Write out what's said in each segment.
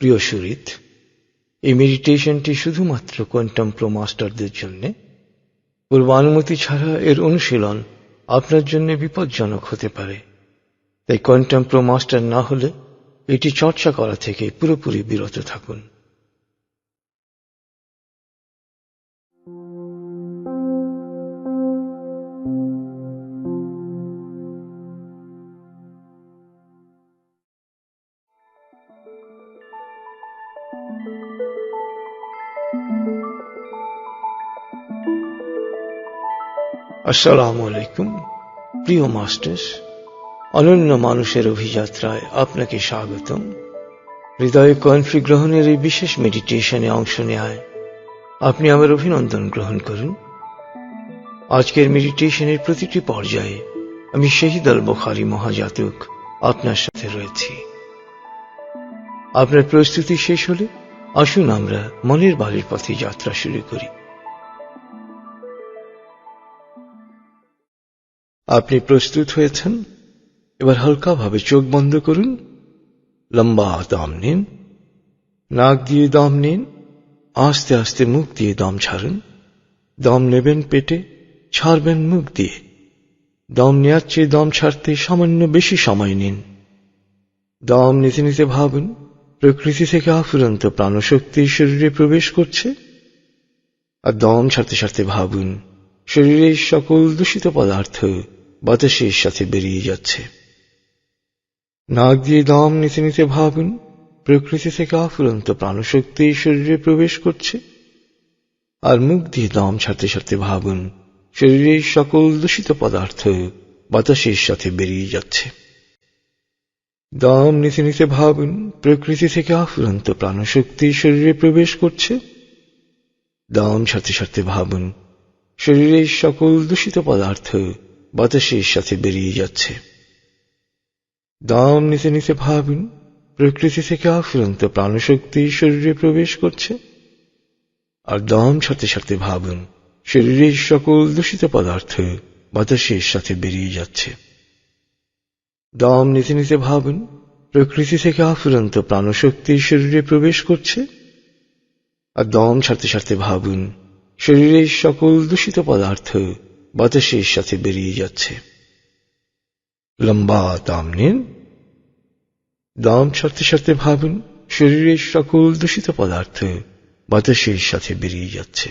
প্রিয় সুরিত, এই মেডিটেশনটি শুধুমাত্র কোয়ান্টাম প্রো মাস্টারদের জন্য। পূর্বানুমতি ছাড়া এর অনুশীলন আপনার জন্য বিপজ্জনক হতে পারে, তাই কোয়ান্টাম প্রো মাস্টার না হলে এটি চর্চা করা থেকে পুরোপুরি বিরত থাকুন। আসসালামু আলাইকুম প্রিয় মাস্টার্স, অনন্য মানুষের অভিযাত্রায় আপনাকে স্বাগতম। হৃদয়ে কনফি গ্রহণের এই বিশেষ মেডিটেশনে অংশ নেয় আপনি আমার অভিনন্দন গ্রহণ করুন। আজকের মেডিটেশনের প্রতিটি পর্যায়ে আমি শহীদ আল বুখারী মহাজাতক আপনার সাথে রয়েছি। আপনার প্রস্তুতি শেষ হলে আসুন আমরা মনের বাড়ির পথে যাত্রা শুরু করি। আপনি প্রস্তুত হয়েছেন? এবার হালকাভাবে চোখ বন্ধ করুন, লম্বা দম নিন, নাক দিয়ে দম নিন, আস্তে আস্তে মুখ দিয়ে দম ছাড়ুন। দম নেবেন পেটে, ছাড়বেন মুখ দিয়ে। দম নেওয়ার চেয়ে দম ছাড়তে সামান্য বেশি সময় নিন। দম নিতে নিতে ভাবুন প্রকৃতি থেকে আফুরন্ত প্রাণশক্তি শরীরে প্রবেশ করছে, আর দম ছাড়তে ছাড়তে ভাবুন শরীরের সকল দূষিত পদার্থ বাতাসের সাথে বেরিয়ে যাচ্ছে। নাক দিয়ে দম নিতে নিতে ভাবুন প্রকৃতি থেকে আফুরন্ত প্রাণশক্তি শরীরে প্রবেশ করছে, আর মুখ দিয়ে দম ছাড়তে ছাড়তে ভাবুন শরীরের সকল দূষিত পদার্থ বাতাসের সাথে বেরিয়ে যাচ্ছে। দম নিতে নিতে ভাবুন প্রকৃতি থেকে আফুরন্ত প্রাণশক্তি শরীরে প্রবেশ করছে, দম ছাড়তে ছাড়তে ভাবুন শরীরের সকল দূষিত পদার্থ বাতাসের সাথে বেরিয়ে যাচ্ছে। দম নিতে নিতে ভাবুন প্রকৃতি থেকে আফুরন্ত প্রাণশক্তি শরীরে প্রবেশ করছে, আর দম ছাড়তে ছাড়তে ভাবুন শরীরের সকল দূষিত পদার্থ বাতাসের সাথে বেরিয়ে যাচ্ছে। দম নিতে নিতে ভাবুন প্রকৃতি থেকে আফুরন্ত প্রাণশক্তি শরীরে প্রবেশ করছে, আর দম ছাড়তে ছাড়তে ভাবুন শরীরের সকল দূষিত পদার্থ বাতাসের সাথে বেরিয়ে যাচ্ছে। লম্বা দম নিন, দম ছাড়তে ছাড়তে ভাবুন শরীরের সকল দূষিত পদার্থ বাতাসের সাথে বেরিয়ে যাচ্ছে।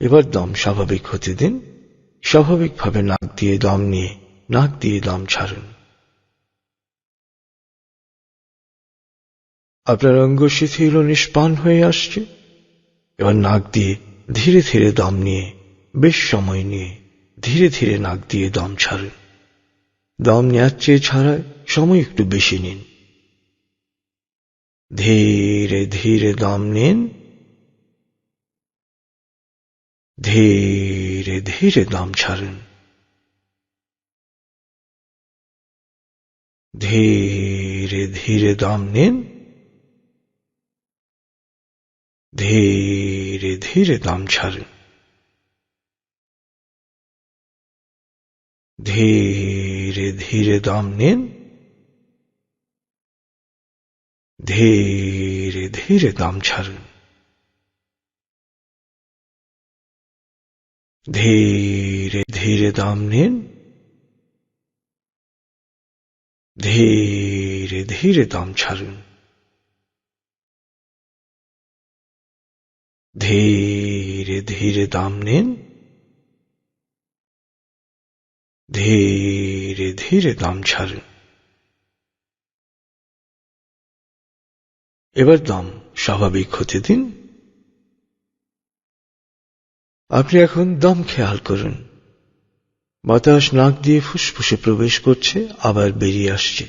এবার দম স্বাভাবিক হতে দিন। স্বাভাবিকভাবে নাক দিয়ে দম নিয়ে নাক দিয়ে দম ছাড়ুন। আপনার অঙ্গ শিথিল ও নিষ্প্রাণ হয়ে আসছে। এবার নাক দিয়ে ধীরে ধীরে দম নিয়ে বেশ সময় নিয়ে ধীরে ধীরে নাক দিয়ে দম ছাড়ুন। দম নেওয়ার চেয়ে ছাড়ায় সময় একটু বেশি নিন। ধীরে ধীরে দম নিন, ধীরে ধীরে দম ছাড়ুন। ধীরে ধীরে দম নিন, ধীরে ধীরে দম ছাড়ুন। ধীরে ধীরে দম নিন, ধীরে ধীরে দম ছাড়ুন। ধীরে ধীরে দম নিন, ধীরে ধীরে দম ছাড়ুন। ধীরে ধীরে দম নিন, ধীরে ধীরে দম ছাড়ুন। এবার দম স্বাভাবিক হতে দিন। আপনি এখন দম খেয়াল করুন। বাতাস নাক দিয়ে ফুসফুসে প্রবেশ করছে, আবার বেরিয়ে আসছে।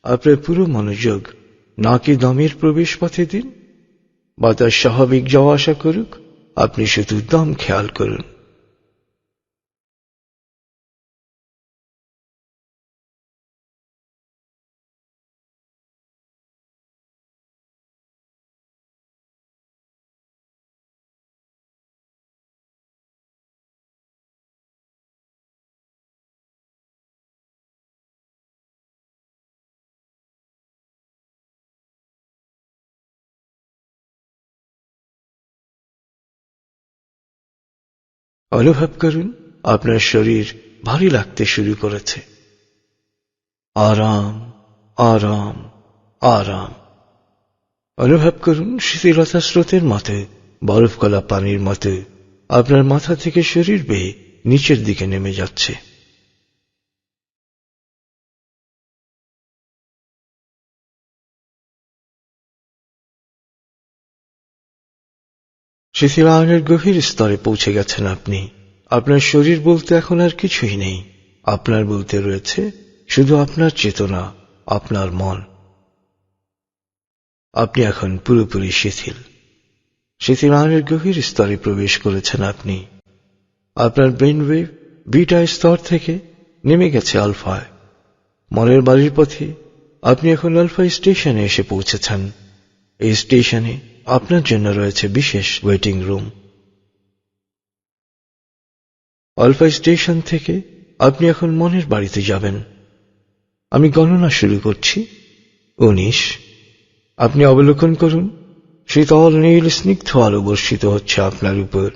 আপনার পুরো মনোযোগ নাকে দমের প্রবেশ পথে দিন। বাতাস স্বাভাবিক যাওয়া আসা করুক, আপনি শুধু দম খেয়াল করুন। অনুভব করুন আপনার শরীর ভারী লাগতে শুরু করেছে। আরাম, আরাম, আরাম। অনুভব করুন শিথিলতা স্রোতের মতো, বরফ গলা পানির মতো আপনার মাথা থেকে শরীর বেয়ে নিচের দিকে নেমে যাচ্ছে। শিথিলায়নের গভীর স্তরে পৌঁছে গেছেন আপনি। আপনার শরীর বলতে এখন আর কিছুই নেই। আপনার বলতে রয়েছে শুধু আপনার চেতনা, আপনার মন। আপনি এখন পুরোপুরি শিথিল। শিথিলায়নের গভীর স্তরে প্রবেশ করেছেন আপনি। আপনার ব্রেন ওয়েভ বিটা স্তর থেকে নেমে গেছে আলফায়। মনের বাড়ির পথে আপনি এখন আলফা স্টেশনে এসে পৌঁছেছেন। এই স্টেশনে আপনার জন্য রয়েছে বিশেষ ওয়েটিং রুম। আলফা স্টেশন থেকে আপনি এখন মনের বাড়িতে যাবেন। আমি গণনা শুরু করছি। 19। আপনি অবলোকন করুন, শীতল নীল স্নিগ্ধ আলো বর্ষিত হচ্ছে আপনার উপর।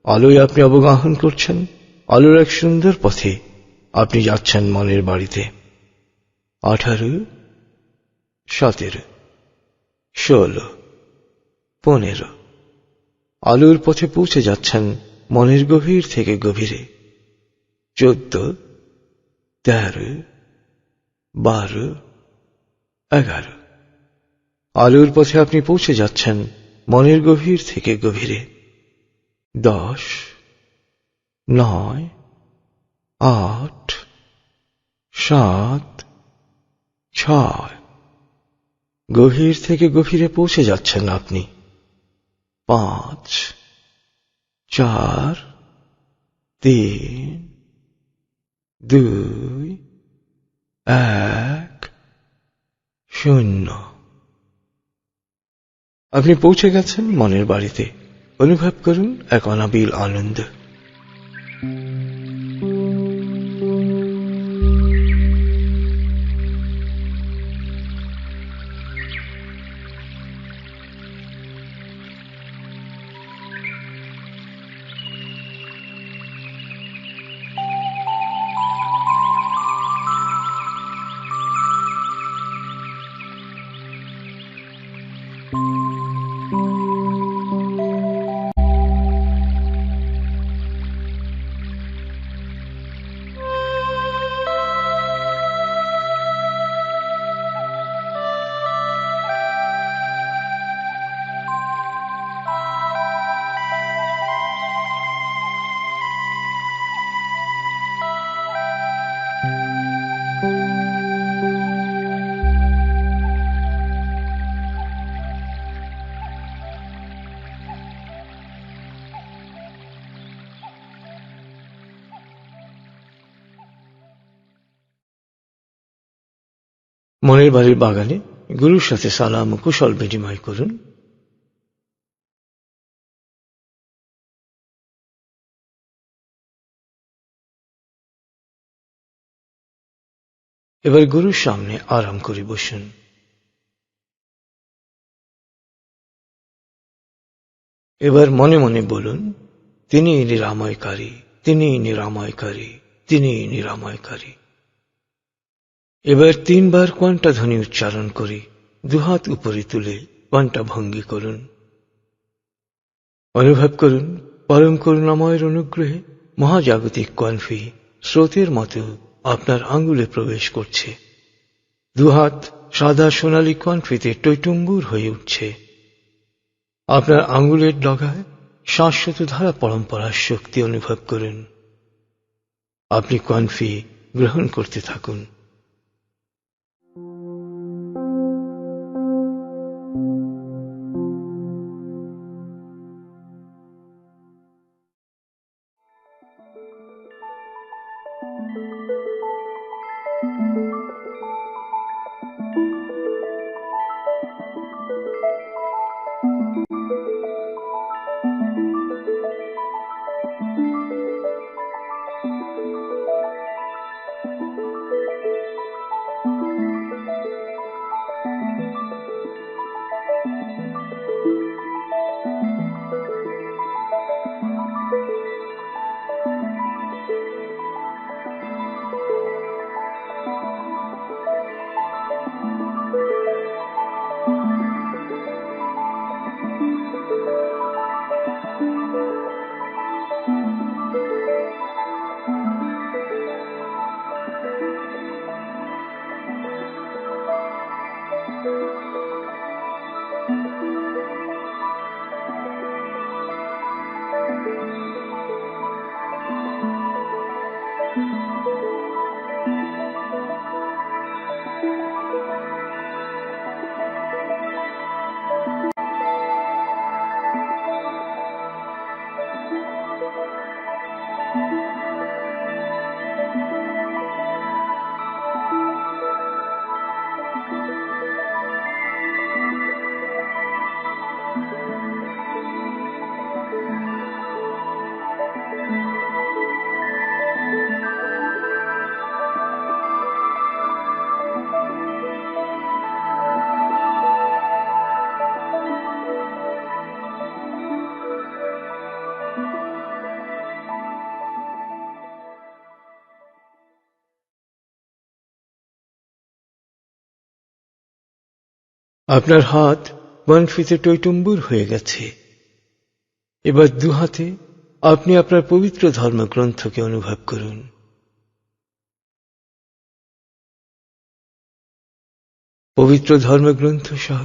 আলোয় আপনি অবগাহন করছেন। আলোর এক সুন্দর পথে আপনি যাচ্ছেন মনের বাড়িতে। 18, 17, 16, 15। আলোর পথে পৌঁছে যাচ্ছেন মনের গভীর থেকে গভীরে। 14, 13, 12, 11। আলোর পথে আপনি পৌঁছে যাচ্ছেন মনের গভীর থেকে গভীরে। 10, 9, 8, 7, 6। গভীর থেকে গভীরে পৌঁছে যাচ্ছেন আপনি। 5, 4, 3, 2, 1, 0। আপনি পৌঁছে গেছেন মনের বাড়িতে। অনুভব করুন এক অনাবিল আনন্দ। মনের বাড়ির বাগানে গুরুর সাথে সালাম ও কুশল বিনিময় করুন। এবার গুরুর সামনে আরাম করে বসুন। এবার মনে মনে বলুন, তিনি নিরাময়কারী, তিনি নিরাময়কারী, তিনি নিরাময়কারী। এবার 3 বার কোয়ান্টা ধ্বনি উচ্চারণ করে দুহাত উপরে তুলে কোয়ান্টা ভঙ্গি করুন। অনুভব করুন পরম করুণাময়ের অনুগ্রহে মহাজাগতিক কোয়ানফি স্রোতের মতো আপনার আঙ্গুলে প্রবেশ করছে। দুহাত সাদা সোনালী কোয়ানফিতে টইটুম্বুর হয়ে উঠছে। আপনার আঙ্গুলের ডগায় শাশ্বত ধারা পরম্পরার শক্তি অনুভব করুন। আপনি কোয়ানফি গ্রহণ করতে থাকুন। আপনার হাত ওয়ানফিতে টইটুম্বুর হয়ে গেছে। এবার দুহাতে আপনি আপনার পবিত্র ধর্মগ্রন্থকে অনুভব করুন। পবিত্র ধর্মগ্রন্থ সহ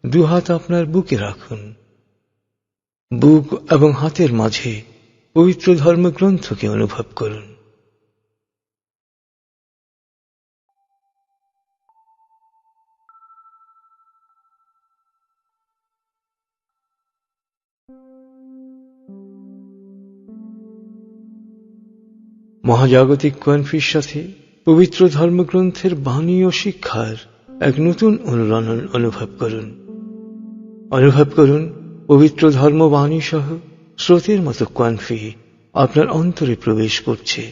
দুহাত আপনার বুকে রাখুন। বুক এবং হাতের মাঝে পবিত্র ধর্মগ্রন্থকে অনুভব করুন। মহাজাগতিক কোয়ানফির সাথে পবিত্র ধর্মগ্রন্থের বাণী ও শিক্ষার এক নতুন অনুরণন অনুভব করুন। অনুভব করুন পবিত্র ধর্মবাণী সহ স্রোতের মতো কোয়ানফি আপনার অন্তরে প্রবেশ করছে,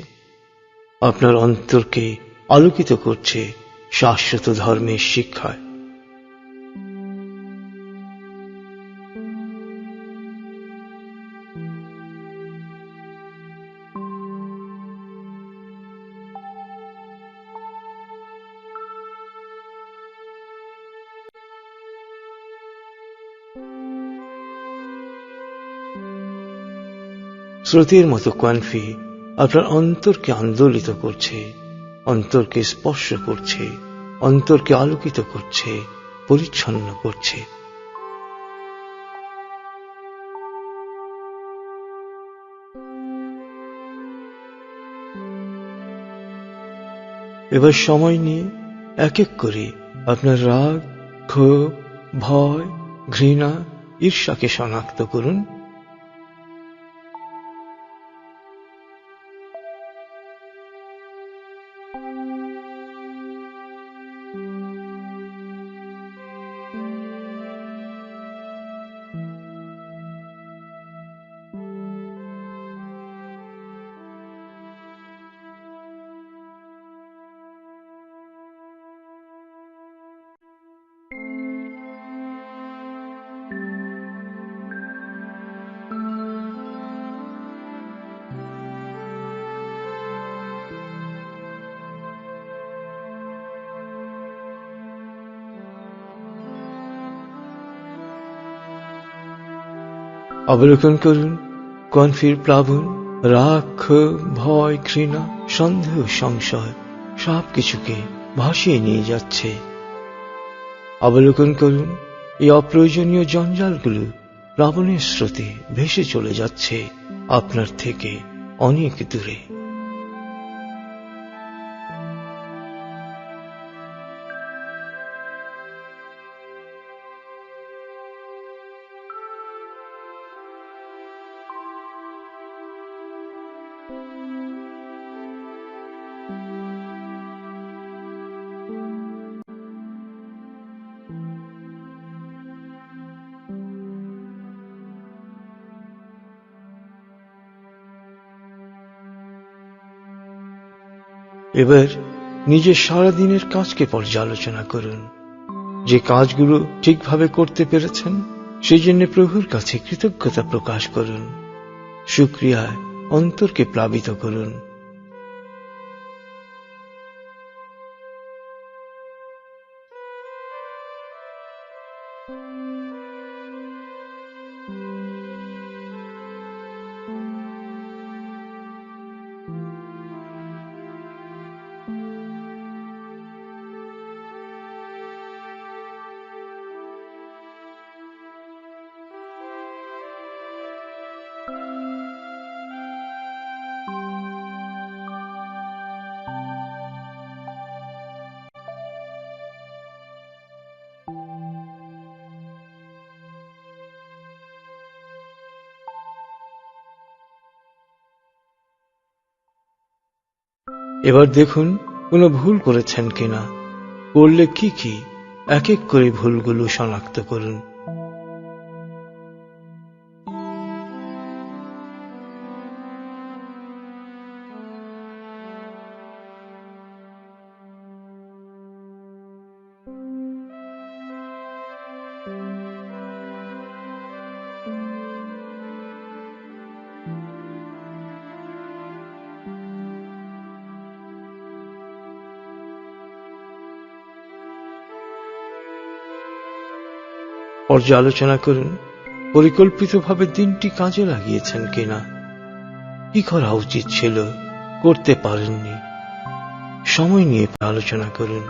আপনার অন্তরকে আলোকিত করছে শাশ্বত ধর্মের শিক্ষায়। স্রোতের মতো কোয়ানফি আপনার অন্তরকে আন্দোলিত করছে, অন্তরকে স্পর্শ করছে, অন্তরকে আলোকিত করছে, পরিচ্ছন্ন করছে। এবার সময় নিয়ে এক এক করে আপনার রাগ, ক্ষোভ, ভয়, ঘৃণা, ঈর্ষাকে শনাক্ত করুন। অবলোকন করুন কোয়ানফির প্লাবন রাগ, ক্ষোভ, ভয়, ঘৃণা, সন্দেহ, সংশয় সবকিছুকে ভাসিয়ে নিয়ে যাচ্ছে। অবলোকন করুন এই অপ্রয়োজনীয় জঞ্জালগুলো প্লাবনের স্রোতে ভেসে চলে যাচ্ছে আপনার থেকে অনেক দূরে। এবার নিজের সারাদিনের কাজকে পর্যালোচনা করুন। যে কাজগুলো ঠিকভাবে করতে পেরেছেন সেই জন্য প্রভুর কাছে কৃতজ্ঞতা প্রকাশ করুন। শুকরিয়ায় অন্তরকে প্লাবিত করুন। এবার দেখুন কোনো ভুল করেছেন কিনা, করলে কি কি, এক এক করে ভুলগুলো শনাক্ত করুন। পর্যালোচনা করুন পরিকল্পিতভাবে দিনটি কাজে লাগিয়েছেন কিনা। কি করা উচিত ছিল, করতে পারেননি, সময় নিয়ে আলোচনা করুন।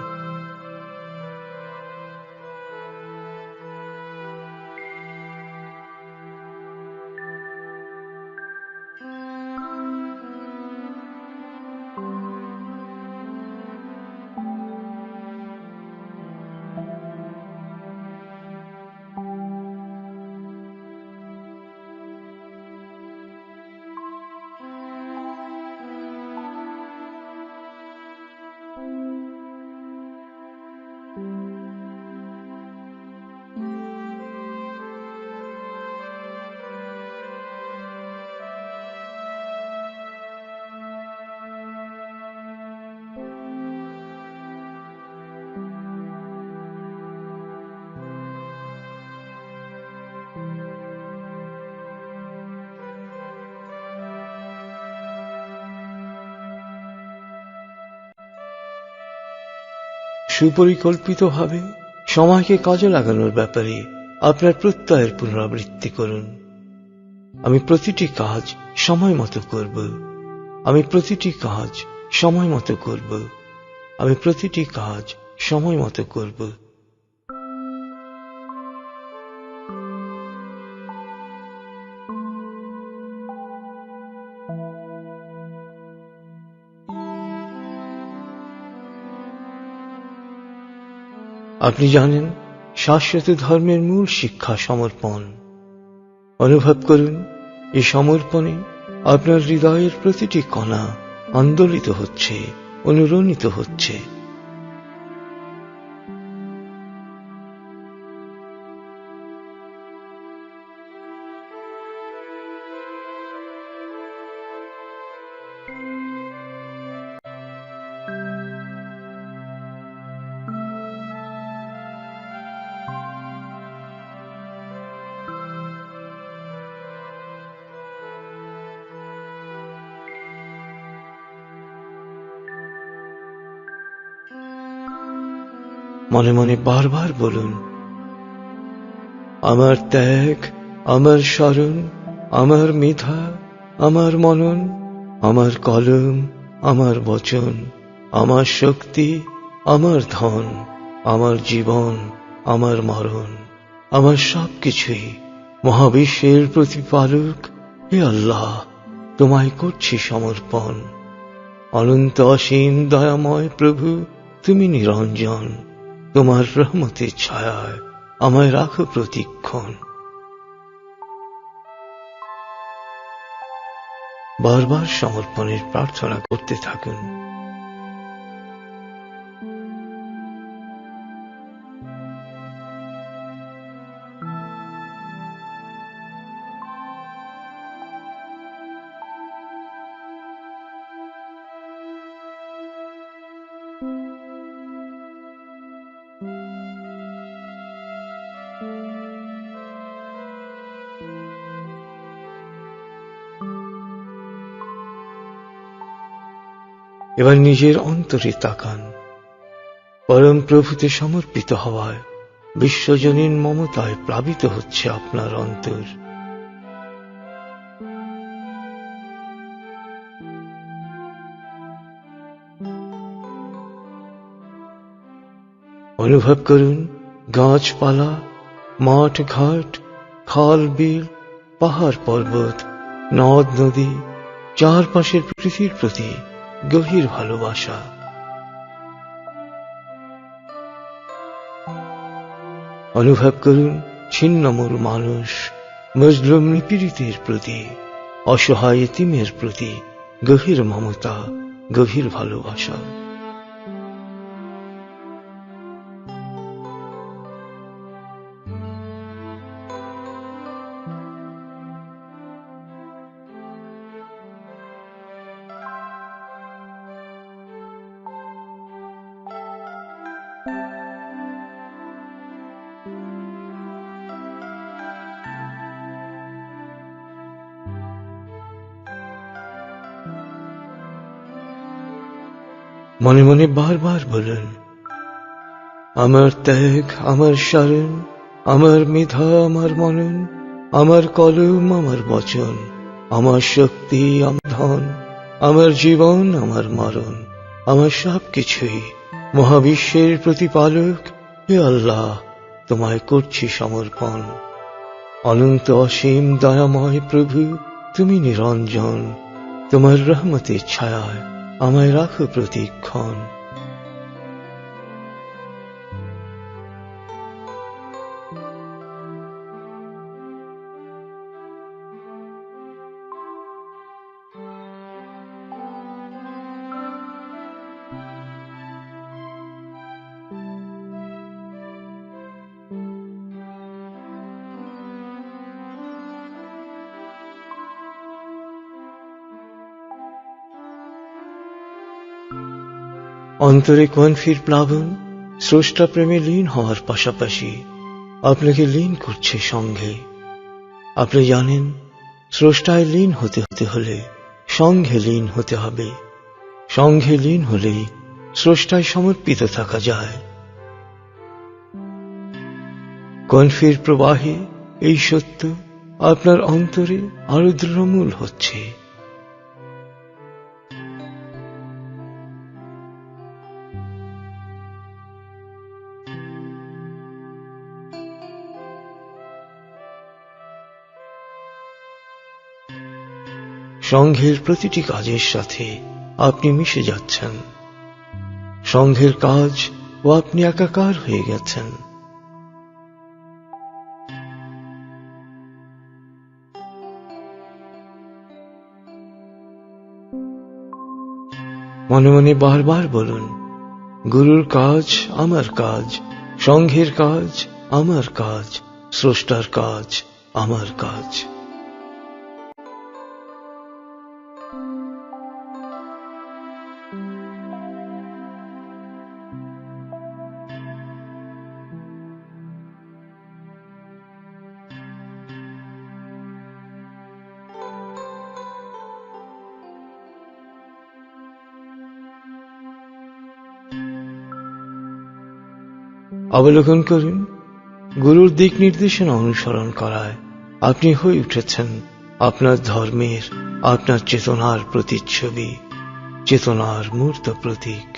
সুপরিকল্পিতভাবে সময়কে কাজে লাগানোর ব্যাপারে আপনার প্রত্যয়ের পুনরাবৃত্তি করুন। আমি প্রতিটি কাজ সময় মতো করব, আমি প্রতিটি কাজ সময় মতো করব, আমি প্রতিটি কাজ সময় মতো করব। আপনি জানেন শাশ্বত ধর্মের মূল শিক্ষা সমর্পণ। অনুভব করুন এই সমর্পণে আপনার হৃদয়ের প্রতিটি কণা আন্দোলিত হচ্ছে, অনুরণিত হচ্ছে। মনে মনে বারবার বলুন, আমার ত্যাগ, আমার স্মরণ, আমার মেধা, আমার মনন, আমার কলম, আমার বচন, আমার শক্তি, আমার ধন, আমার জীবন, আমার মরণ, আমার সবকিছুই মহাবিশ্বের প্রতিপালক হে আল্লাহ তোমায় করছি সমর্পণ। অনন্ত অসীম দয়াময় প্রভু, তুমি নিরঞ্জন, তোমার রহমতের ছায়ায় আমায় রাখো প্রতিক্ষণ। বারবার সমর্পণের প্রার্থনা করতে থাকুন। এবার নিজের অন্তরে তাকান। পরম প্রভুতে সমর্পিত হওয়ায় বিশ্বজনীন মমতায় প্লাবিত হচ্ছে আপনার অন্তর। অনুভব করুন গাছপালা, মাঠ ঘাট, খাল বিল, পাহাড় পর্বত, নদ নদী, চারপাশের পৃথিবীর প্রতি গভীর ভালোবাসা। অনুভব করুন ছিন্নমূল মানুষ, মজলুম নিপীড়িতের প্রতি, অসহায় এতিমের প্রতি গভীর মমতা, গভীর ভালোবাসা। মনে মনে বারবার বলুন, আমার ত্যাগ, আমার স্মরণ, আমার মেধা আমার মনন, আমার কলম আমার বচন, আমার শক্তি আমার ধন, আমার জীবন আমার মরণ, আমার সব কিছুই মহাবিশ্বের প্রতিপালক হে আল্লাহ, তোমায় করছি সমর্পণ। অনন্ত অসীম দয়াময় প্রভু, তুমি নিরঞ্জন, তোমার রহমতের ছায়ায় আমায় রাখো প্রতিক্ষণ। অন্তরে কনফির প্লাবন স্রষ্টা প্রেমে লীন হওয়ার পাশাপাশি আপনাকে লীন করছে সঙ্ঘে। আপনি জানেন, স্রষ্টায় লীন হতে হলে সঙ্ঘে লীন হতে হবে। সঙ্ঘে লীন হলেই স্রষ্টায় সমর্পিত থাকা যায়। কনফির প্রবাহে এই সত্য আপনার অন্তরে আরো দৃঢ়মূল হচ্ছে। সংঘের প্রতিটি কাজের সাথে আপনি মিশে যাচ্ছেন। সংঘের কাজ ও আপনি একাকার হয়ে গেছেন। মনে মনে বারবার বলুন, গুরুর কাজ আমার কাজ, সংঘের কাজ আমার কাজ, স্রষ্টার কাজ আমার কাজ। অবলোকন করুন, গুরুর দিক নির্দেশনা অনুসরণ করায় আপনি হয়ে উঠেছেন আপনার ধর্মের, আপনার চেতনার প্রতিচ্ছবি, চেতনার মূর্ত প্রতীক।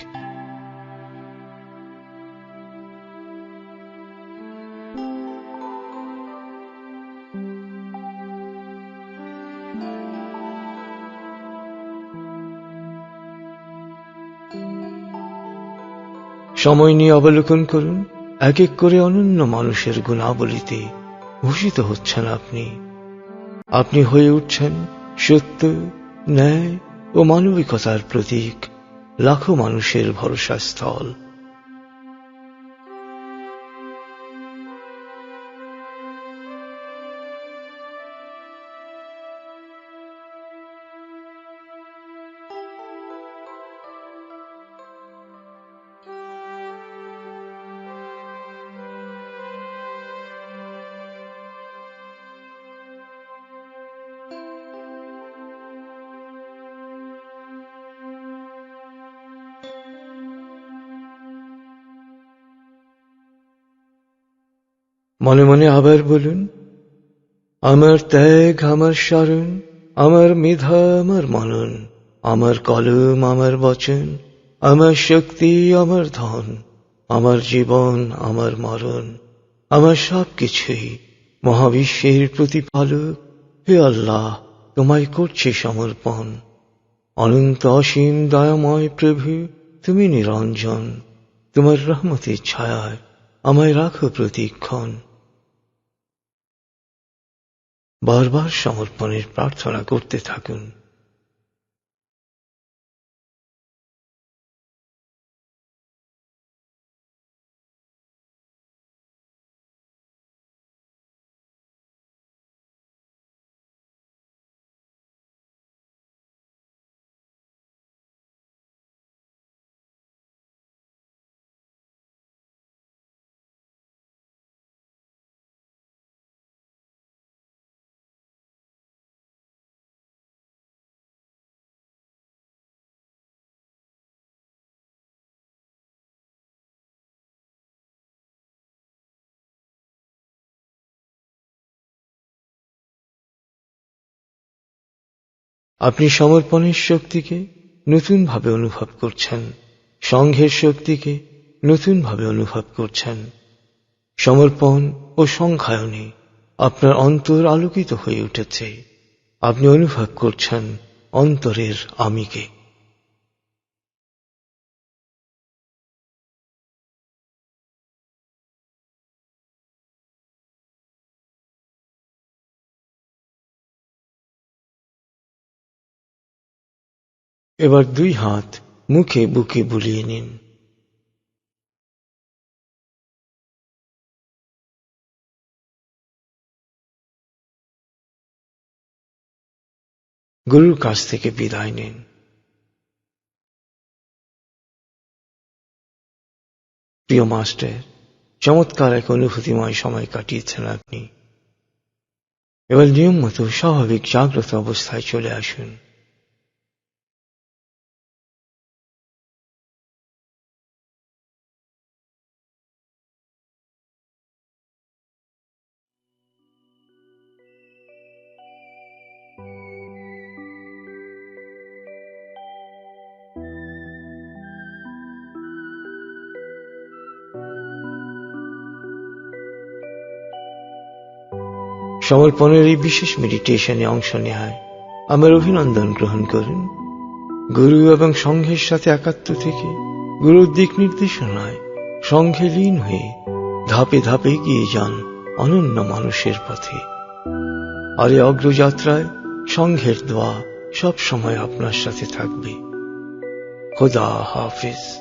সময় নিয়ে অবলোকন করুন, এক এক করে অনন্য মানুষের গুণাবলীতে ভূষিত হচ্ছেন আপনি। আপনি হয়ে উঠছেন সত্য, ন্যায় ও মানবিকতার প্রতীক, লাখো মানুষের ভরসাস্থল। মনে মনে আবার বলুন, আমার ত্যাগ আমার শরণ, আমার মেধা আমার মনন, আমার কলম আমার বচন, আমার শক্তি আমার ধন, আমার জীবন আমার মরণ, আমার সব কিছুই মহাবিশ্বের প্রতিপালক হে আল্লাহ, তোমায় করছি সমর্পণ। অনন্ত অসীম দয়াময় প্রভু, তুমি নিরঞ্জন, তোমার রহমতের ছায়ায় আমায় রাখো প্রতিক্ষণ। বারবার সমর্পণের প্রার্থনা করতে থাকুন। আপনি সমর্পণের শক্তিকে নতুনভাবে অনুভব করছেন, সংঘের শক্তিকে নতুনভাবে অনুভব করছেন। সমর্পণ ও সংখ্যায়নে আপনার অন্তর আলোকিত হয়ে উঠেছে। আপনি অনুভব করছেন অন্তরের আমিকে। এবার দুই হাত মুখে বুকে বুলিয়ে নিন। গুরুর কাছ থেকে বিদায় নিন। প্রিয় মাস্টার, চমৎকার এক অনুভূতিময় সময় কাটিয়েছেন আপনি। এবার নিয়ম মতো স্বাভাবিক জাগ্রত অবস্থায় চলে আসুন। সমর্পণের এই বিশেষ মেডিটেশনে অংশ নেয় আমার অভিনন্দন গ্রহণ করুন। গুরু এবং সংঘের সাথে একাত্ম থেকে গুরুর দিক নির্দেশনায় সংঘে লীন হয়ে ধাপে ধাপে এগিয়ে যান অনন্য মানুষের পথে। আর এই অগ্রযাত্রায় সংঘের দোয়া সব সময় আপনার সাথে থাকবে। খোদা হাফিজ।